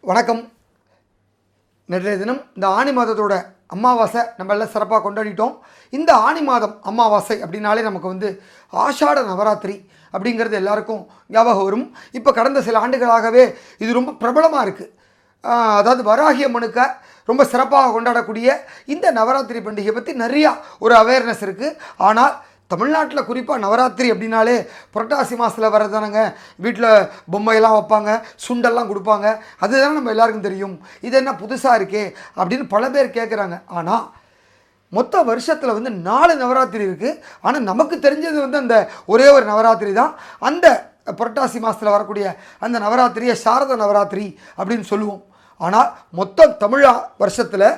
வணக்கம். நேற்றைய தினம் இந்த ஆனி மாதத்தோட அமாவாசை நம்ம எல்லாம் சிறப்பாக கொண்டாடிட்டோம். இந்த ஆனி மாதம் அமாவாசை அப்படின்னாலே நமக்கு ஆஷாட நவராத்திரி அப்படிங்கிறது எல்லாருக்கும் ஞாபகம் வரும். இப்போ கடந்த சில ஆண்டுகளாகவே இது ரொம்ப பிரபலமாக இருக்குது. அதாவது வராகிய மனுக்க ரொம்ப சிறப்பாக கொண்டாடக்கூடிய இந்த நவராத்திரி பண்டிகை பற்றி நிறையா ஒரு அவேர்னஸ் இருக்குது. ஆனால் தமிழ்நாட்டில் குறிப்பாக நவராத்திரி அப்படின்னாலே புரட்டாசி மாதத்தில் வர்றதானங்க, வீட்டில் பொம்மையெல்லாம் வைப்பாங்க, சுண்டெல்லாம் கொடுப்பாங்க, அதுதானே நம்ம எல்லாருக்கும் தெரியும். இது என்ன புதுசாக இருக்கே அப்படின்னு பல பேர் கேட்குறாங்க. ஆனால் மொத்த வருஷத்தில் 4 நவராத்திரி இருக்குது. ஆனால் நமக்கு தெரிஞ்சது அந்த ஒரே ஒரு நவராத்திரி தான். அந்த புரட்டாசி மாதத்தில் வரக்கூடிய அந்த நவராத்திரியை சாரத நவராத்திரி அப்படின்னு சொல்லுவோம். ஆனால் மொத்த தமிழ் வருஷத்தில்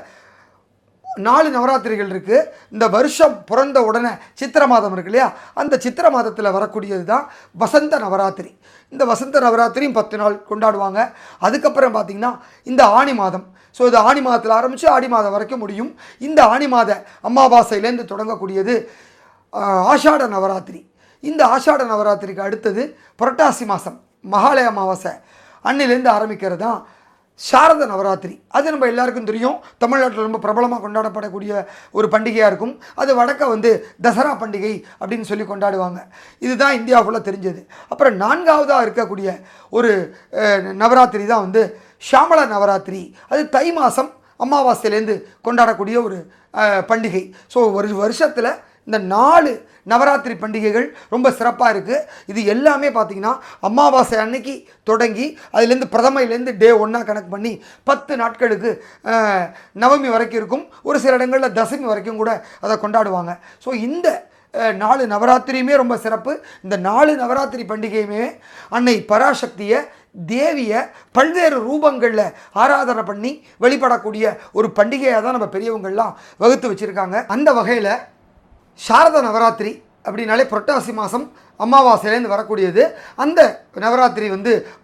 4 நவராத்திரிகள் இருக்குது. இந்த வருஷம் பிறந்த உடனே சித்திரை மாதம் இருக்கு இல்லையா, அந்த சித்திரை மாதத்தில் வரக்கூடியது தான் வசந்த நவராத்திரி. இந்த வசந்த நவராத்திரியும் 10 நாள் கொண்டாடுவாங்க. அதுக்கப்புறம் பார்த்திங்கன்னா இந்த ஆனி மாதம். ஸோ இது ஆனி மாதத்தில் ஆரம்பித்து ஆடி மாதம் வரைக்கும் முடியும். இந்த ஆனி மாத அமாவாசையிலேருந்து தொடங்கக்கூடியது ஆஷாட நவராத்திரி. இந்த ஆஷாட நவராத்திரிக்கு அடுத்தது புரட்டாசி மாதம் மகாலய அமாவாசை அன்னிலேருந்து ஆரம்பிக்கிறது தான் சாரத நவராத்திரி. அது நம்ம எல்லாருக்கும் தெரியும். தமிழ்நாட்டில் ரொம்ப பிரபலமாக கொண்டாடப்படக்கூடிய ஒரு பண்டிகையாக இருக்கும். அது வடக்க தசரா பண்டிகை அப்படின்னு சொல்லி கொண்டாடுவாங்க. இதுதான் இந்தியாவுக்குள்ளே தெரிஞ்சது. அப்புறம் 4ஆவதாக இருக்கக்கூடிய ஒரு நவராத்திரி தான் ஷாமள நவராத்திரி. அது தை மாதம் அமாவாசையிலேருந்து கொண்டாடக்கூடிய ஒரு பண்டிகை. ஸோ ஒரு வருஷத்தில் இந்த 4 நவராத்திரி பண்டிகைகள் ரொம்ப சிறப்பாக இருக்குது. இது எல்லாமே பார்த்திங்கன்னா அமாவாசை அன்னைக்கு தொடங்கி அதுலேருந்து பிரதமையிலேருந்து டே 1 கணக்கு பண்ணி 10 நாட்களுக்கு நவமி வரைக்கும் இருக்கும். ஒரு சில இடங்களில் தசமி வரைக்கும் கூட அதை கொண்டாடுவாங்க. ஸோ இந்த 4 நவராத்திரியுமே ரொம்ப சிறப்பு. இந்த 4 நவராத்திரி பண்டிகையுமே அன்னை பராசக்தியை, தேவியை பல்வேறு ரூபங்களில் ஆராதனை பண்ணி வழிபடக்கூடிய ஒரு பண்டிகையாக தான் நம்ம பெரியவங்கள்லாம் வகுத்து வச்சுருக்காங்க. அந்த வகையில் சாரத நவராத்திரி அப்படின்னாலே புரட்டாசி மாதம் அமாவாசையிலேருந்து வரக்கூடியது. அந்த நவராத்திரி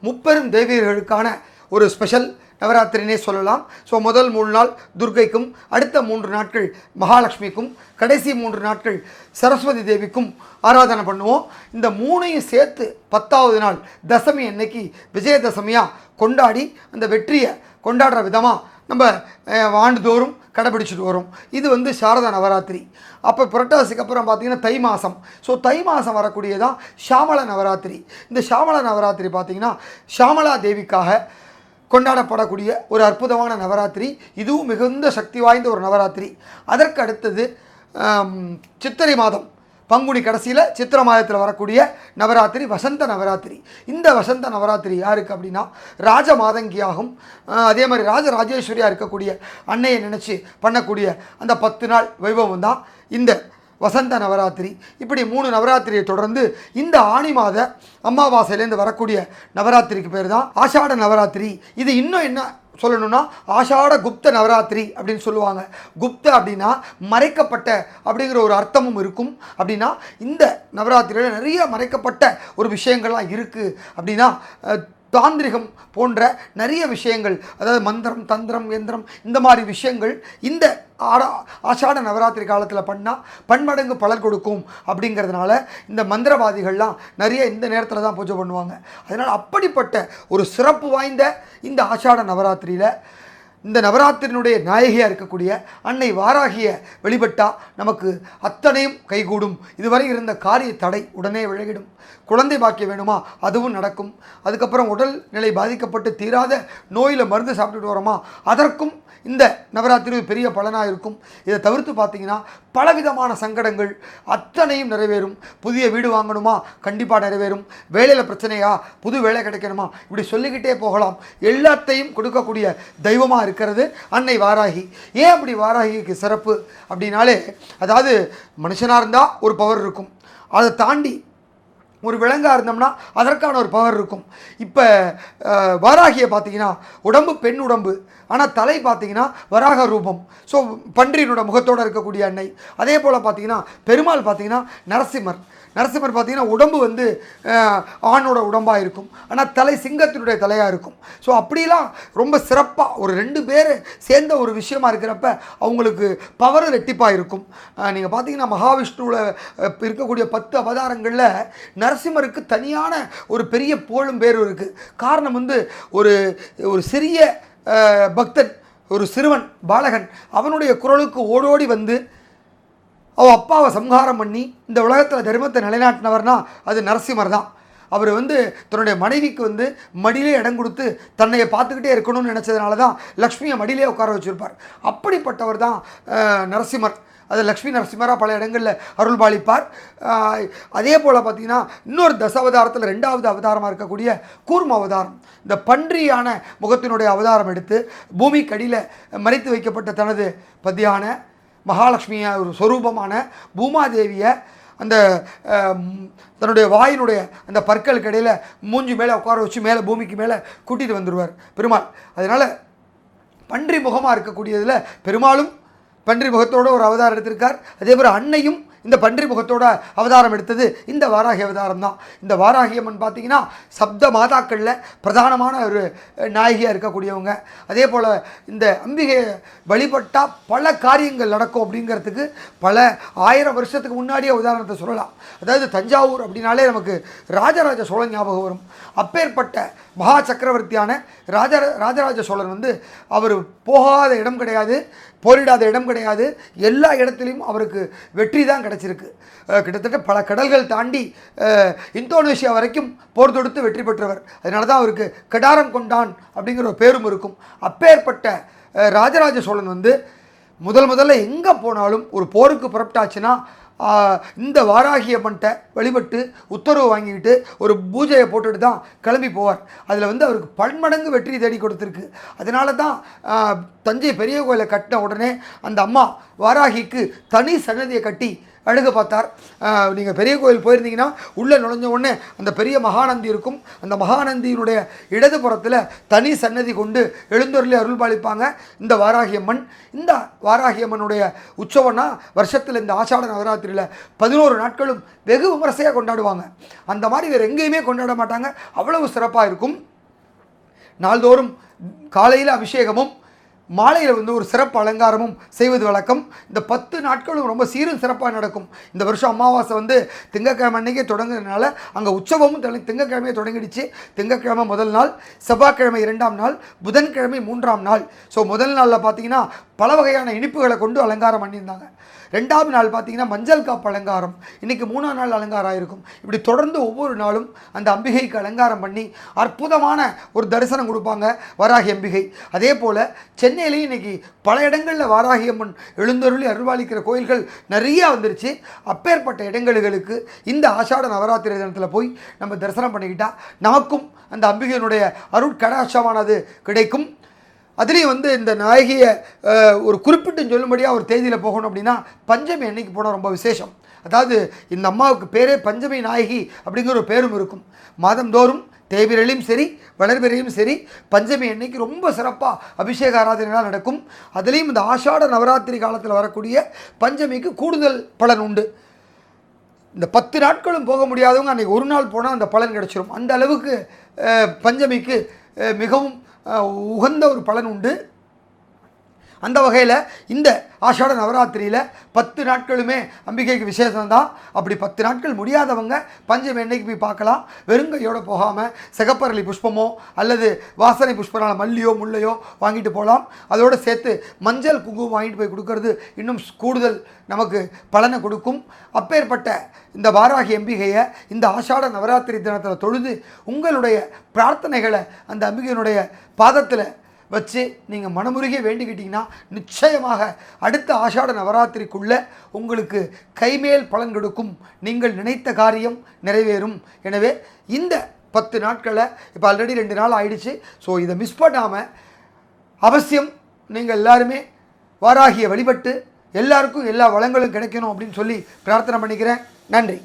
முப்பெரும் தேவியர்களுக்கான ஒரு ஸ்பெஷல் நவராத்திரினே சொல்லலாம். ஸோ முதல் 3 நாள் துர்க்கைக்கும், அடுத்த 3 நாட்கள் மகாலட்சுமிக்கும், கடைசி 3 நாட்கள் சரஸ்வதி தேவிக்கும் ஆராதனை பண்ணுவோம். இந்த 3ஐயும் சேர்த்து 10ஆவது நாள் தசமி அன்னைக்கு விஜயதசமியாக கொண்டாடி அந்த வெற்றியை கொண்டாடுற விதமாக நம்ம ஆண்டுதோறும் கடைபிடிச்சிட்டு வரும். இது சாரதா நவராத்திரி. அப்போ புரட்டாசிக்கு அப்புறம் பார்த்திங்கன்னா தை மாதம். ஸோ தை மாதம் வரக்கூடியதான் ஷாமள நவராத்திரி. இந்த ஷாமள நவராத்திரி பார்த்திங்கன்னா ஷாமளா தேவிக்காக கொண்டாடப்படக்கூடிய ஒரு அற்புதமான நவராத்திரி. இதுவும் மிகுந்த சக்தி வாய்ந்த ஒரு நவராத்திரி. அதற்கு அடுத்தது சித்திரை மாதம் பங்குனி கடைசியில் சித்திரை மாதத்தில் வரக்கூடிய நவராத்திரி வசந்த நவராத்திரி. இந்த வசந்த நவராத்திரி யாருக்கு அப்படின்னா ராஜ மாதங்கியாகும். அதே மாதிரி ராஜராஜேஸ்வரியாக இருக்கக்கூடிய அன்னையை நினச்சி பண்ணக்கூடிய அந்த 10 நாள் வைபவம் தான் இந்த வசந்த நவராத்திரி. இப்படி 3 நவராத்திரியை தொடர்ந்து இந்த ஆனி மாத அமாவாசையிலேருந்து வரக்கூடிய நவராத்திரிக்கு பேர் தான் ஆஷாட நவராத்திரி. இது இன்னும் என்ன சொல்லணும்னா ஆஷாட குப்த நவராத்திரி அப்படின்னு சொல்லுவாங்க. குப்த அப்படின்னா மறைக்கப்பட்ட அப்படிங்கிற ஒரு அர்த்தமும் இருக்கும். அப்படின்னா இந்த நவராத்திரியில் நிறைய மறைக்கப்பட்ட ஒரு விஷயங்கள்லாம் இருக்குது. அப்படின்னா தாந்திரிகம் போன்ற நிறைய விஷயங்கள், அதாவது மந்திரம், தந்திரம், யந்திரம், இந்த மாதிரி விஷயங்கள் இந்த ஆஷாட நவராத்திரி காலத்தில் பண்ணால் பன்மடங்கு பலன் கொடுக்கும். அப்படிங்கிறதுனால இந்த மந்திரவாதிகள்லாம் நிறைய இந்த நேரத்தில் தான் பூஜை பண்ணுவாங்க. அதனால் அப்படிப்பட்ட ஒரு சிறப்பு வாய்ந்த இந்த ஆஷாட நவராத்திரியில் இந்த நவராத்திரியினுடைய நாயகியாக இருக்கக்கூடிய அன்னை வாராகிய வழிபட்டால் நமக்கு அத்தனையும் கைகூடும். இதுவரை இருந்த காரிய தடை உடனே விலகிடும். குழந்தை பாக்கியம் வேணுமா, அதுவும் நடக்கும். அதுக்கப்புறம் உடல் நிலை பாதிக்கப்பட்டு தீராத நோயில் மருந்து சாப்பிட்டுட்டு வரோமா, அதற்கும் இந்த நவராத்திரி பெரிய பலனாக இருக்கும். இதை தவிர்த்து பார்த்திங்கன்னா பலவிதமான சங்கடங்கள் அத்தனையும் நிறைவேறும். புதிய வீடு வாங்கணுமா, கண்டிப்பாக நிறைவேறும். வேலையில் பிரச்சனையா, புது வேலை கிடைக்கணுமா, இப்படி சொல்லிக்கிட்டே போகலாம். எல்லாத்தையும் கொடுக்கக்கூடிய தெய்வமாக இருக்கிறது அன்னை வாராகி. ஏன் அப்படி வாராகிக்கு சிறப்பு அப்படின்னாலே, அதாவது மனுஷனாக இருந்தால் ஒரு பவர் இருக்கும், அதை தாண்டி ஒரு விலங்காக இருந்தோம்னா அதற்கான ஒரு பவர் இருக்கும். இப்போ வாராகியை பார்த்திங்கன்னா உடம்பு பெண் உடம்பு, ஆனால் தலை பார்த்திங்கன்னா வராக ரூபம். ஸோ பன்றியினோட முகத்தோடு இருக்கக்கூடிய அன்னை. அதே போல் பார்த்திங்கன்னா பெருமாள் பார்த்திங்கன்னா நரசிம்மர். நரசிம்மர் பார்த்திங்கன்னா உடம்பு ஆணோட உடம்பாக இருக்கும், ஆனால் தலை சிங்கத்தினுடைய தலையாக இருக்கும். ஸோ அப்படிலாம் ரொம்ப சிறப்பாக ஒரு 2 பேர் சேர்ந்த ஒரு விஷயமா இருக்கிறப்ப அவங்களுக்கு பவர் ரெட்டிப்பாக இருக்கும். நீங்கள் பார்த்திங்கன்னா மகாவிஷ்ணுவில் இருக்கக்கூடிய 10 அவதாரங்களில் நரசிம்மருக்கு தனியான ஒரு பெரிய புகழும் பேரும் இருக்குது. காரணம் வந்து ஒரு ஒரு சிறிய பக்தன், ஒரு சிறுவன் பாலகன், அவனுடைய குரலுக்கு ஓடோடி வந்து அவள் அப்பாவை சம்ஹாரம் பண்ணி இந்த உலகத்தில் தர்மத்தை நிலைநாட்டினவர்னா அது நரசிம்மர் தான். அவர் வந்து தன்னுடைய மனைவிக்கு வந்து மடியிலே இடம் கொடுத்து தன்னையை பார்த்துக்கிட்டே இருக்கணும்னு நினச்சதுனால தான் லக்ஷ்மியை மடியிலே உட்கார வச்சுருப்பார். அப்படிப்பட்டவர் தான் நரசிம்மர். அது லக்ஷ்மி நரசிம்மராக பல இடங்களில் அருள் பாலிப்பார். அதே போல் பார்த்திங்கன்னா இன்னொரு தசாவதாரத்தில் 2வது அவதாரமாக இருக்கக்கூடிய கூர்ம அவதாரம், இந்த பன்றியான முகத்தினுடைய அவதாரம் எடுத்து பூமிக்கடியில் மறைத்து வைக்கப்பட்ட தனது பதியான மகாலட்சுமியை ஒரு சொரூபமான பூமாதேவியை அந்த தன்னுடைய வாயினுடைய அந்த பற்களுக்கு இடையில் மூஞ்சி மேலே உட்கார வச்சு மேலே பூமிக்கு மேலே கூட்டிகிட்டு வந்துடுவார் பெருமாள். அதனால் பன்றி முகமாக இருக்கக்கூடியதில் பெருமாளும் பன்றி முகத்தோடு ஒரு அவதாரம் எடுத்திருக்கார். அதே போல் அன்னையும் இந்த பன்றி முகத்தோட அவதாரம் எடுத்தது இந்த வாராகி அவதாரம் தான். இந்த வாராகி அம்மன் பார்த்திங்கன்னா சப்த மாதாக்களில் பிரதானமான ஒரு நாயகியாக இருக்கக்கூடியவங்க. அதே போல் இந்த அம்பிகையை வழிபட்டால் பல காரியங்கள் நடக்கும் அப்படிங்கிறதுக்கு பல 1000 வருஷத்துக்கு முன்னாடியே உதாரணத்தை சொல்லலாம். அதாவது தஞ்சாவூர் அப்படின்னாலே நமக்கு ராஜராஜ சோழன் ஞாபகம் வரும். அப்பேற்பட்ட மகா சக்கரவர்த்தியான ராஜராஜ சோழன் வந்து அவர் போகாத இடம் கிடையாது, போரிடாத இடம் கிடையாது, எல்லா இடத்துலையும் அவருக்கு வெற்றி தான் கிடச்சிருக்கு. கிட்டத்தட்ட பல கடல்கள் தாண்டி இந்தோனேஷியா வரைக்கும் போர் தொடுத்து வெற்றி பெற்றவர். அதனால தான் அவருக்கு கடாரம் கொண்டான் அப்படிங்கிற ஒரு பேரும் இருக்கும். அப்பேற்பட்ட ராஜராஜ சோழன் வந்து முதல்ல எங்கே போனாலும் ஒரு போருக்கு புறப்பட்டாச்சுன்னா இந்த வாராகி அம்மன்ட்ட வழிபட்டு உத்தரவு வாங்கிக்கிட்டு ஒரு பூஜையை போட்டுட்டு தான் கிளம்பி போவார். அதில் வந்து அவருக்கு பன்மடங்கு வெற்றி தேடி கொடுத்துருக்கு. அதனால தான் தஞ்சை பெரிய கோயிலை கட்டின உடனே அந்த அம்மா வாராகிக்கு தனி சன்னதியை கட்டி அழகு பார்த்தார். நீங்கள் பெரிய கோயில் போயிருந்தீங்கன்னா உள்ளே நுழைஞ்ச உடனே அந்த பெரிய மகாநந்தி இருக்கும். அந்த மகாநந்தியினுடைய இடது புறத்தில் தனி சன்னதி கொண்டு எழுந்தொருளி அருள் பாலிப்பாங்க இந்த வாராகி அம்மன். இந்த வாராகி அம்மனுடைய உற்சவம்னா வருஷத்தில் இந்த ஆஷாட நவராத்திரியில் 11 நாட்களும் வெகு விமர்சையாக கொண்டாடுவாங்க. அந்த மாதிரி வேறு எங்கேயுமே கொண்டாட மாட்டாங்க, அவ்வளவு சிறப்பாக இருக்கும். நாள்தோறும் காலையில் அபிஷேகமும் மாலையில் வந்து ஒரு சிறப்பு அலங்காரமும் செய்வது வழக்கம். இந்த 10 நாட்களும் ரொம்ப சீரும் சிறப்பாக நடக்கும். இந்த வருஷம் அமாவாசை வந்து திங்கக்கிழமை அன்றைக்கே தொடங்குறதுனால அங்கே உற்சவமும் திங்கக்கிழமையே தொடங்கிடுச்சு. திங்கக்கிழமை முதல் நாள், செவ்வாய்க்கிழமை 2ஆம் நாள், புதன்கிழமை 3ஆம் நாள். ஸோ முதல் நாளில் பார்த்தீங்கன்னா பல வகையான இனிப்புகளை கொண்டு அலங்காரம் பண்ணியிருந்தாங்க. 2ஆம் நாள் பார்த்திங்கன்னா மஞ்சள் காப்பு அலங்காரம், இன்றைக்கி 3ஆம் நாள் அலங்காரம் ஆகிருக்கும். இப்படி தொடர்ந்து ஒவ்வொரு நாளும் அந்த அம்பிகைக்கு அலங்காரம் பண்ணி அற்புதமான ஒரு தரிசனம் கொடுப்பாங்க வாராகி அம்பிகை. அதே போல் சென்னையிலையும் இன்றைக்கி பல இடங்களில் வாராகி அம்மன் எழுந்தருளி அருள்வாளிக்கிற கோயில்கள் நிறையா வந்துருச்சு. அப்பேற்பட்ட இடங்களுக்கு இந்த ஆஷாட நவராத்திரி தினத்தில் போய் நம்ம தரிசனம் பண்ணிக்கிட்டால் நமக்கும் அந்த அம்பிகையினுடைய அருட்கடாட்சமானது கிடைக்கும். அதுலேயும் வந்து இந்த நாயகியை ஒரு குறிப்பிட்டு சொல்லும்படியாக ஒரு தேதியில் போகணும் அப்படின்னா பஞ்சமி அன்னைக்கு போனால் ரொம்ப விசேஷம். அதாவது இந்த அம்மாவுக்கு பேரே பஞ்சமி நாயகி அப்படிங்கிற ஒரு பேரும் இருக்கும். மாதந்தோறும் தேய்பிரையிலும் சரி வளர்பிறையும் சரி பஞ்சமி அன்னைக்கு ரொம்ப சிறப்பாக அபிஷேக ஆராதனைகளாக நடக்கும். அதுலேயும் இந்த ஆஷாட நவராத்திரி காலத்தில் வரக்கூடிய பஞ்சமிக்கு கூடுதல் பலன் உண்டு. இந்த 10 நாட்களும் போக முடியாதவங்க அன்றைக்கி ஒரு நாள் போனால் அந்த பலன் கிடச்சிரும். அந்த அளவுக்கு பஞ்சமிக்கு மிகவும் உகந்த ஒரு பலன் உண்டு. அந்த வகையில் இந்த ஆஷாட நவராத்திரியில் 10 நாட்களுமே அம்பிகைக்கு விசேஷம்தான். அப்படி 10 நாட்கள் முடியாதவங்க பஞ்சமி அன்னைக்கு போய் பார்க்கலாம். வெறுங்கையோடு போகாமல் சிகப்பரளி புஷ்பமோ அல்லது வாசனை புஷ்பனால மல்லியோ முல்லையோ வாங்கிட்டு போகலாம். அதோடு சேர்த்து மஞ்சள் குங்குமம் வாங்கிட்டு போய் கொடுக்கறது இன்னும் கூடுதல் நமக்கு பலனை கொடுக்கும். அப்பேற்பட்ட இந்த வாராகி அம்பிகையை இந்த ஆஷாட நவராத்திரி தினத்தில் தொழுது உங்களுடைய பிரார்த்தனைகளை அந்த அம்பிகையினுடைய பாதத்தில் வச்சு நீங்கள் மனமுருகே வேண்டிக்கிட்டிங்கன்னா நிச்சயமாக அடுத்த ஆஷாட நவராத்திரிக்குள்ளே உங்களுக்கு கைமேல் பலன் கொடுக்கும். நீங்கள் நினைத்த காரியம் நிறைவேறும். எனவே இந்த 10 நாட்களை இப்போ ஆல்ரெடி 2 நாள் ஆயிடுச்சு. ஸோ இதை மிஸ் பண்ணாமல் அவசியம் நீங்கள் எல்லாருமே வாராகியை வழிபட்டு எல்லாருக்கும் எல்லா வளங்களும் கிடைக்கணும் அப்படின்னு சொல்லி பிரார்த்தனை பண்ணிக்கிறேன். நன்றி.